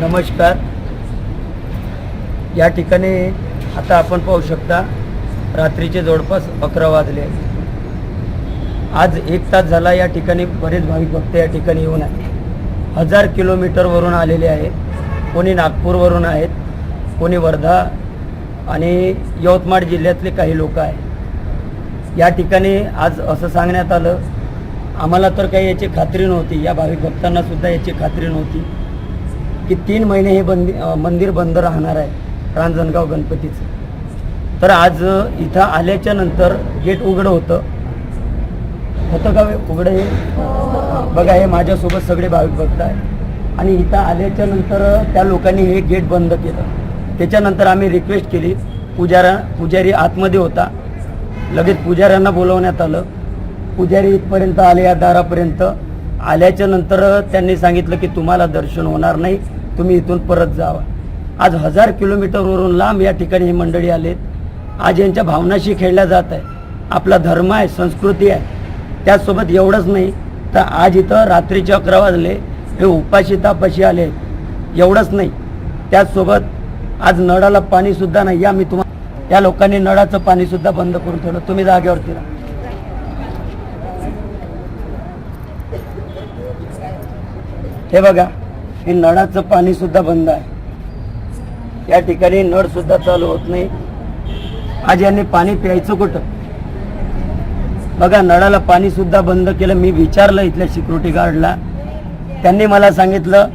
नमस्कार. या ठिकाणी आता आपण पाहू शकता रात्रीचे जवळपास 11 वाजले. आज 1 तास झाला या ठिकाणी बरेच भाविक भक्त या ठिकाणी येऊन आहेत. 1000 किलोमीटरवरून आलेले आहेत. कोणी नागपूरवरून आहेत, कोणी वर्धा आणि यवतमाळ जिल्ह्यातले काही लोक आहेत. या ठिकाणी आज असं सांगण्यात आलं, आम्हाला तर काही याची खात्री नव्हती, या भाविक भक्तांना सुद्धा याची खात्री नव्हती की 3 महिने हे मंदिर बंद राहणार आहे रांजणगाव गणपतीचं. तर आज इथं आल्याच्या नंतर गेट उघडं होतं का उघडं? हे बघा, हे माझ्यासोबत सगळे भाविक भक्त आहे आणि इथं आल्याच्या नंतर त्या लोकांनी हे गेट बंद केलं. त्याच्यानंतर आम्ही रिक्वेस्ट केली. पुजारी आतमध्ये होता. लगेच पुजाऱ्यांना बोलवण्यात आलं. पुजारी इथपर्यंत आले, या दारापर्यंत आल्याच्या नंतर त्यांनी सांगितलं की तुम्हाला दर्शन होणार नाही, तुम्ही इथून परत जावा. आज 1000 किलोमीटरवरून लांब या ठिकाणी ही मंडळी आलेत. आज यांच्या भावनाशी खेळल्या जात आहे. आपला धर्म आहे, संस्कृती आहे. त्याचसोबत एवढंच नाही तर आज इथं रात्रीचे 11 वाजले हे उपाशी तापाशी आले. एवढंच नाही, त्याचसोबत आज नळाला पाणीसुद्धा नाही. या मी तुम्हाला, या लोकांनी नळाचं पाणीसुद्धा बंद करून ठेवलं. तुम्ही जागेवरती राहा. हे बघा, हे नळाचं पाणी सुद्धा बंद आहे. या ठिकाणी नळ सुद्धा चालू होत नाही. आज यांनी पाणी प्यायचं कुठं? बघा, नळाला पाणी सुद्धा बंद केलं. मी विचारलं इथल्या सिक्युरिटी गार्डला, त्यांनी मला सांगितलं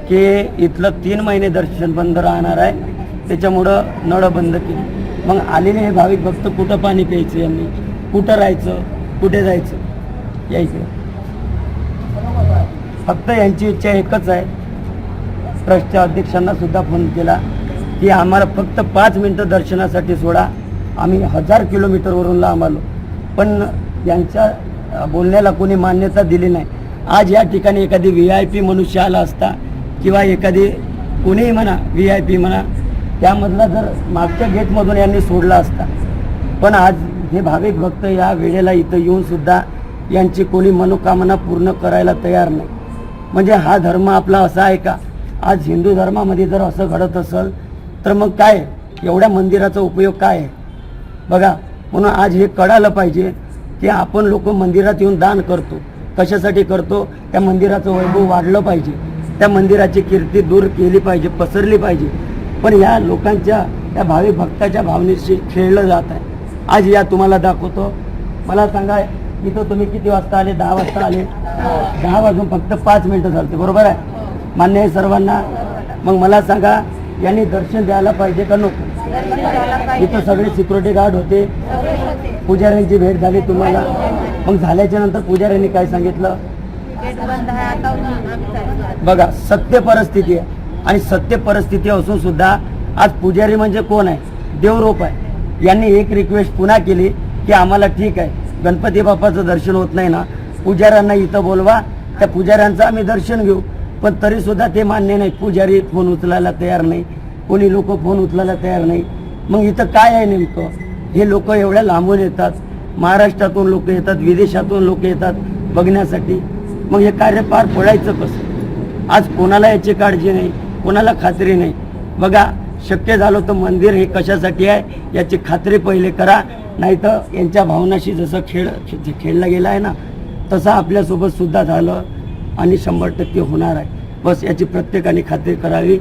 की इथलं 3 महिने दर्शन बंद राहणार आहे, त्याच्यामुळं नळ बंद केली. मग आलेले हे भाविक भक्त कुठं पाणी प्यायचं? यांनी कुठं राहायचं, कुठे जायचं? यायचं फक्त यांची इच्छा एकच आहे. ट्रस्टच्या अध्यक्षांना सुद्धा फोन केला की आम्हाला फक्त 5 मिनटं दर्शनासाठी सोडा, आम्ही 1000 किलोमीटरवरून लांब आलो. पण यांच्या बोलण्याला कोणी मान्यता दिली नाही. आज या ठिकाणी एखादी VIP मनुष्य आला असता किंवा एखादी कोणीही म्हणा, VIP म्हणा, त्यामधला जर मागच्या गेटमधून यांनी सोडला असता. पण आज हे भाविक भक्त या वेळेला इथं येऊन सुद्धा यांची कोणी मनोकामना पूर्ण करायला तयार नाही. म्हणजे हा धर्म आपला असा आहे का? आज हिंदू धर्मामध्ये जर असं घडत असेल तर मग काय एवढ्या मंदिराचा उपयोग काय आहे? बघा, म्हणून आज हे कळालं पाहिजे की आपण लोक मंदिरात येऊन दान करतो. कशासाठी करतो? त्या मंदिराचं वैभव वाढलं पाहिजे, त्या मंदिराची कीर्ती दूर केली पाहिजे, पसरली पाहिजे. पण या लोकांच्या, त्या भाविक भक्ताच्या भावनेशी खेळलं जात आहे. आज या तुम्हाला दाखवतो. मला सांगा, इथं तुम्ही किती वाजता आले? 10 वाजता आले. 10 वाजून फक्त 5 मिनटं झालते, बरोबर आहे? मान्य आहे सर्वांना? मग मला सांगा, यांनी दर्शन द्यायला पाहिजे का नको? इथं सगळे सिक्युरिटी गार्ड होते, पुजाऱ्यांची भेट झाली तुम्हाला. मग झाल्याच्या नंतर पुजाऱ्यांनी काय सांगितलं? बघा, सत्य परिस्थिती आहे. आणि सत्य परिस्थिती असून सुद्धा आज पुजारी म्हणजे कोण आहे? देवरूप आहे. यांनी एक रिक्वेस्ट पुन्हा केली की आम्हाला ठीक आहे, गणपती बाप्पाचं दर्शन होत नाही ना, पुजाऱ्यांना इथं बोलवा, त्या पुजाऱ्यांचं आम्ही दर्शन घेऊ. पण तरीसुद्धा ते मान्य नाही. पुजारी फोन उचलायला तयार नाही, कोणी लोक फोन उचलायला तयार नाही. मग इथं काय आहे नेमकं? हे लोक एवढ्या लांबून येतात, महाराष्ट्रातून लोक येतात, विदेशातून लोक येतात बघण्यासाठी. मग हे कार्य पार पडायचं कसं? आज कोणाला याची काळजी नाही, कोणाला खात्री नाही. बघा, शक्य झालं तर मंदिर हे कशासाठी आहे याची खात्री पहिले करा. नाही तर यांच्या भावनाशी जसं खेळला गेला आहे ना, तसं आपल्यासोबत सुद्धा झालं आणि 100% होणार आहे. बस याची प्रत्येकाने खात्री करावी.